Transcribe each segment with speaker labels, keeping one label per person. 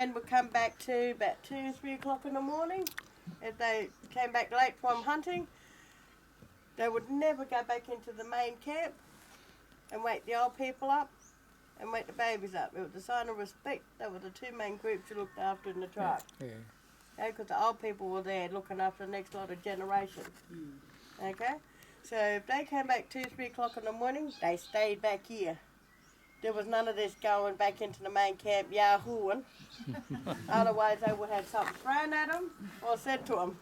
Speaker 1: and would come back to about 2, 3 o'clock in the morning. If they came back late from hunting, they would never go back into the main camp and wake the old people up and wake the babies up. It was a sign of respect. That were the two main groups you looked after in the tribe. Because the old people were there looking after the next lot of generations. Okay? So if they came back 2, 3 o'clock in the morning, they stayed back here. There was none of this going back into the main camp yahooing. Otherwise they would have something thrown at them or said to them.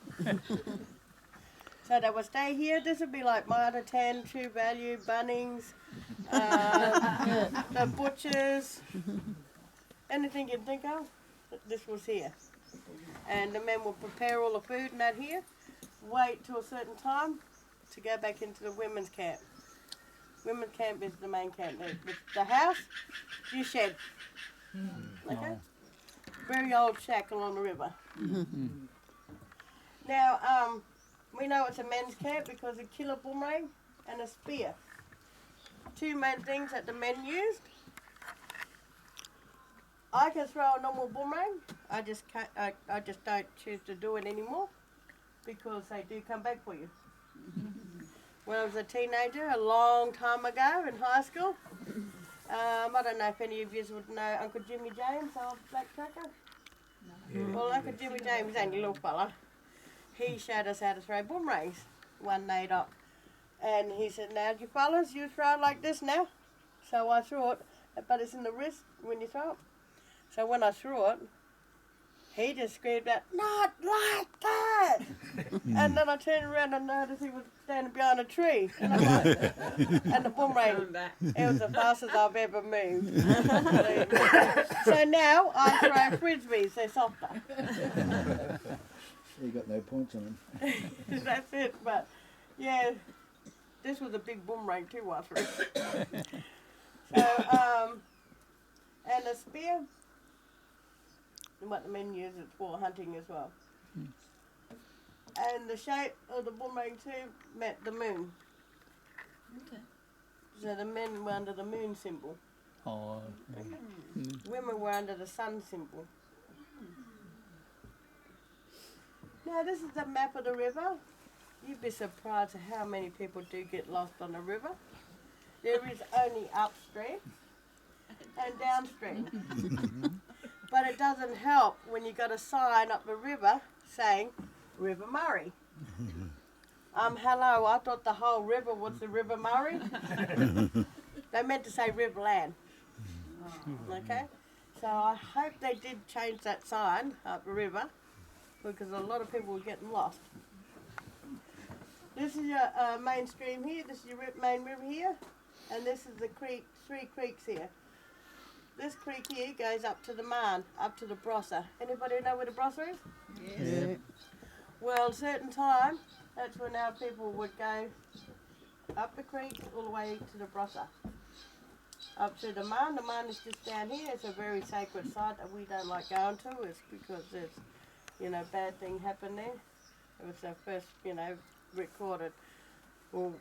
Speaker 1: So they would stay here. This would be like Mitre 10, True Value, Bunnings, the butchers, anything you can think of, this was here. And the men would prepare all the food and that here, wait till a certain time to go back into the women's camp. Women's camp is the main camp. The house, you shed. Okay? Very old shack along the river. Now, we know it's a men's camp because a killer boomerang and a spear. Two main things that the men used. I can throw a normal boomerang. I just can't. I just don't choose to do it anymore because they do come back for you. When I was a teenager, a long time ago in high school, I don't know if any of you would know Uncle Jimmy James, old black tracker. Well, Uncle Jimmy James, only little fella, he showed us how to throw boomerangs one night up. And he said, now you fellas, you throw it like this now. So I threw it, but it's in the wrist when you throw it. So when I threw it, he just screamed out, not like that! And then I turned around and noticed he was standing behind a tree. And, and the boomerang, it was the fastest I've ever moved. So now I throw frisbees, they're softer.
Speaker 2: You got no points on them.
Speaker 1: That's it, but yeah, this was a big boomerang too, I threw. So, and a spear, and what the men use it for hunting as well. And the shape of the boomerang too met the moon.
Speaker 3: Okay.
Speaker 1: So the men were under the moon symbol.
Speaker 4: Oh.
Speaker 1: Women were under the sun symbol. Now this is a map of the river. You'd be surprised at how many people do get lost on the river. There is only upstream and downstream. But it doesn't help when you got a sign up the river saying River Murray. Hello, I thought the whole river was the River Murray. They meant to say Riverland. Okay? So I hope they did change that sign up the river because a lot of people were getting lost. This is your main stream here, this is your main river here, and this is the creek, 3 creeks here. This creek here goes up to the Marne, up to the Brossa. Anybody know where the Brossa is?
Speaker 3: Yes.
Speaker 2: Yeah.
Speaker 1: Well, a certain time, that's when our people would go up the creek all the way to the Brossa. Up to the Marne. The Marne is just down here. It's a very sacred site that we don't like going to. It's because there's, bad thing happened there. It was the first, recorded or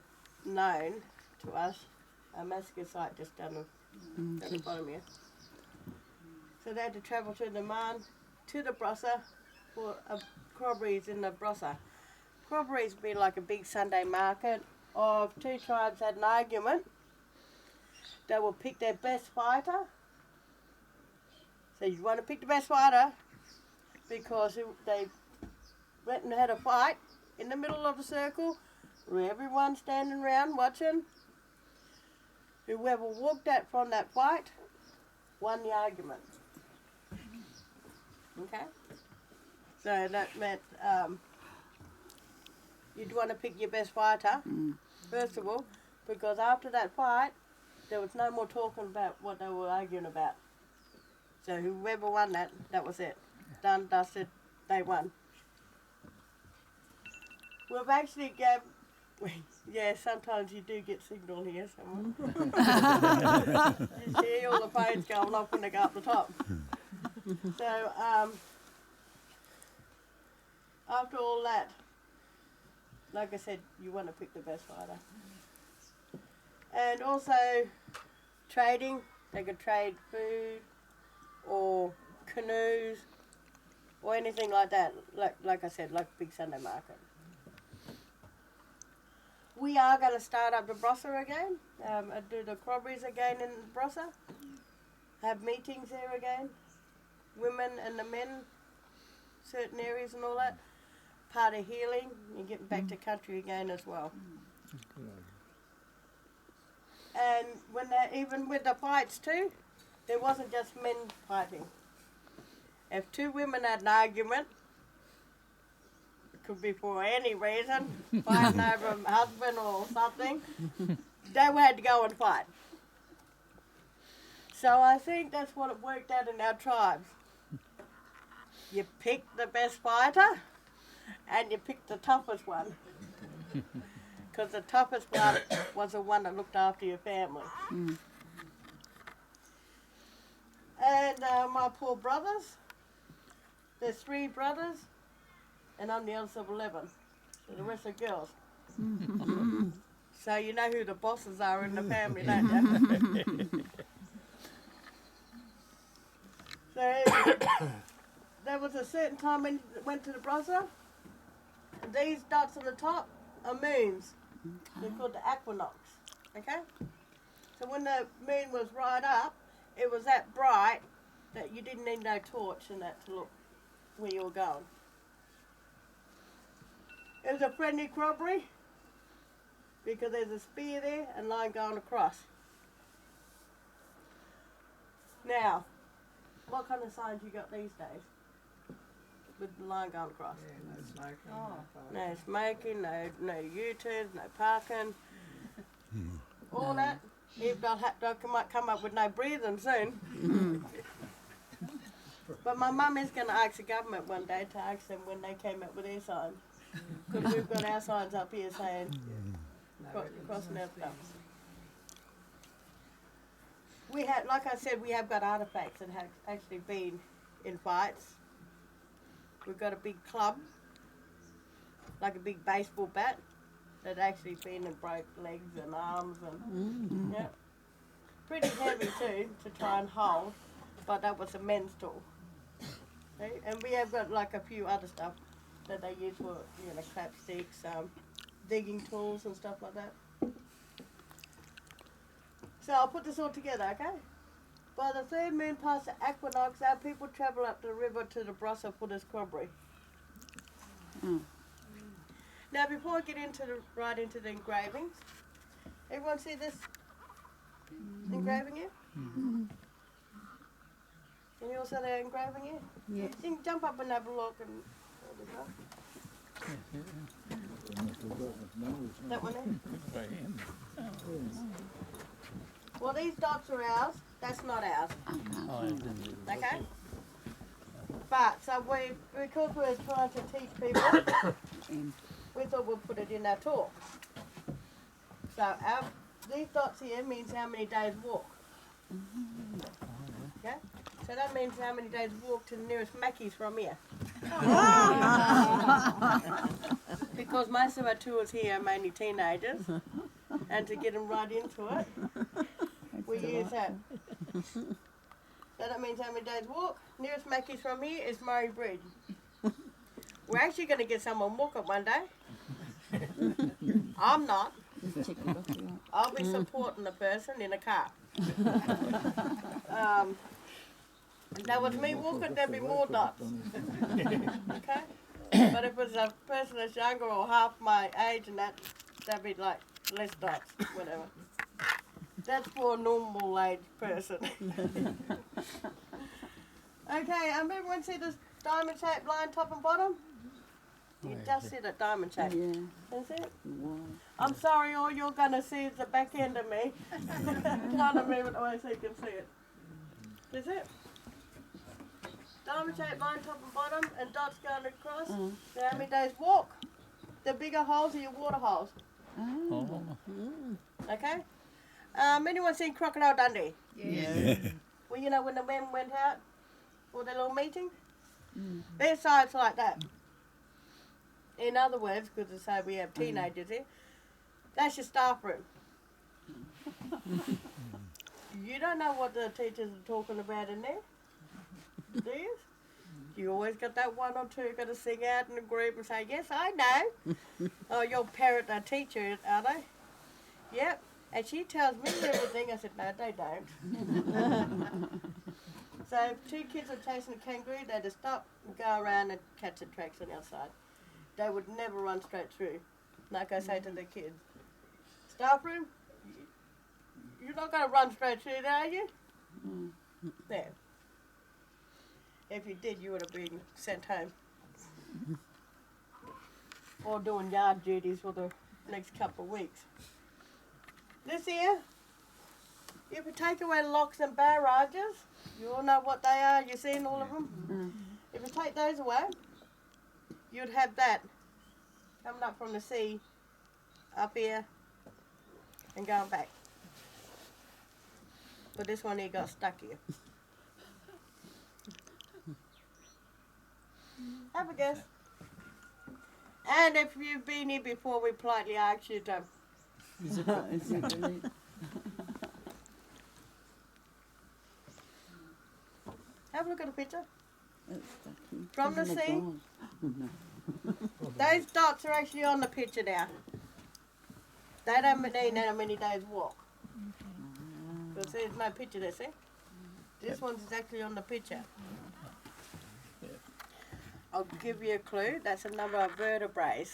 Speaker 1: known to us, a massacre site just down the bottom here. So they had to travel to the Marne, to the Brossa, for corroborees in the Brossa. Corroborees would be like a big Sunday market of 2 tribes had an argument. They will pick their best fighter. So you want to pick the best fighter because they went and had a fight in the middle of the circle, where everyone's standing around watching. Whoever walked out from that fight won the argument. Okay? So that meant you'd want to pick your best fighter, first of all, because after that fight, there was no more talking about what they were arguing about. So whoever won that, that was it. Done, dusted, they won. We've actually got, yeah, sometimes you do get signal here somewhere. You see all the phones going off when they go up the top. So, after all that, like I said, you want to pick the best fighter. And also, trading, they could trade food or canoes, or anything like that. Like I said, like Big Sunday Market. We are going to start up the Brossa again, and do the Crobberies again in Brossa. Have meetings there again. Women and the men, certain areas and all that. Part of healing, and getting back to country again as well. And when even with the fights too, there wasn't just men fighting. If two women had an argument, it could be for any reason, fighting over a husband or something, they had to go and fight. So I think that's what it worked out in our tribes. You pick the best fighter, and you pick the toughest one. Because the toughest one was the one that looked after your family. And my poor brothers, there's 3 brothers, and I'm the eldest of 11. So the rest are girls. So you know who the bosses are in the family, don't you? So there was a certain time when you went to the Brossa. These dots on the top are moons. They're called the equinox. Okay? So when the moon was right up, it was that bright that you didn't need no torch and that to look where you were going. It was a friendly corroboree because there's a spear there and line going across. Now, what kind of signs you got these days? With the line going across?
Speaker 2: Yeah, no smoking,
Speaker 1: Oh, no smoking, no U-turns, no parking. All that. If they'll might come up with no breathing soon. But my mum is going to ask the government one day to ask them when they came up with their signs. Because we've got our signs up here saying crossing our stuff. We had, like I said, we have got artefacts that have actually been in fights. We've got a big club, like a big baseball bat, that actually been and broke legs and arms and yeah, pretty heavy too to try and hold, but that was a men's tool. Okay? And we have got like a few other stuff that they use for clapsticks, digging tools and stuff like that. So I'll put this all together, okay? By the 3rd moon past the equinox, our people travel up the river to the Brossa for this corroboree. Now, before I get right into the engravings, everyone see this engraving here? Can you all see the engraving here?
Speaker 3: Yes.
Speaker 1: You can jump up and have a look and that one there? Well, these dots are ours. That's not ours. Okay? But, so because we're trying to teach people, we thought we'd put it in our talk. So these dots here means how many days walk. Okay? So that means how many days walk to the nearest Mackey's from here. Because most of our tours here are mainly teenagers, and to get them right into it, we use that. So that means how many days walk. Nearest Mackey's from here is Murray Bridge. We're actually going to get someone walk it one day. I'm not. I'll be supporting the person in a car. If that was me walking, there'd be more dots. Okay? But if it was a person that's younger or half my age and that'd be like less dots, whatever. That's for a normal age person. Okay, everyone see this diamond shaped line top and bottom? You just see the diamond shape.
Speaker 3: Yeah.
Speaker 1: That's it.
Speaker 3: Wow.
Speaker 1: I'm sorry, all you're going to see is the back end of me. Trying to move it away so you can see it. That's it. Diamond shaped line top and bottom and dots going across. So how many days walk? The bigger holes are your water holes. Okay? Anyone seen Crocodile Dundee?
Speaker 2: Yeah.
Speaker 1: Well, you know when the men went out for their little meeting? Their sides like that. In other words, because I say we have teenagers here, that's your staff room. You don't know what the teachers are talking about in there. Do you? You always got that one or two got to sing out in a group and say, yes, I know. Oh, your parent or teacher, are they? Yep. And she tells me everything. I said, no, they don't. So if two kids were chasing a kangaroo, they'd just stop and go around and catch the tracks on the outside. They would never run straight through. Like I say to the kids, staff room, you're not going to run straight through there, are you? There. If you did, you would have been sent home. Or doing yard duties for the next couple of weeks. This here, if you take away locks and barrages, you all know what they are, you've seen all of them. If you take those away, you'd have that coming up from the sea, up here, and going back. But this one here got stuck here. Have a guess. And if you've been here before, we politely ask you to.
Speaker 2: Is it really?
Speaker 1: Have a look at the picture.
Speaker 2: It's stuck.
Speaker 1: From the
Speaker 2: Isn't it
Speaker 1: sea.
Speaker 2: gone? No.
Speaker 1: Those dots are actually on the picture now. They don't mean how many days walk. Because there's no picture there, see? This one's actually on the picture. I'll give you a clue. That's a number of vertebrae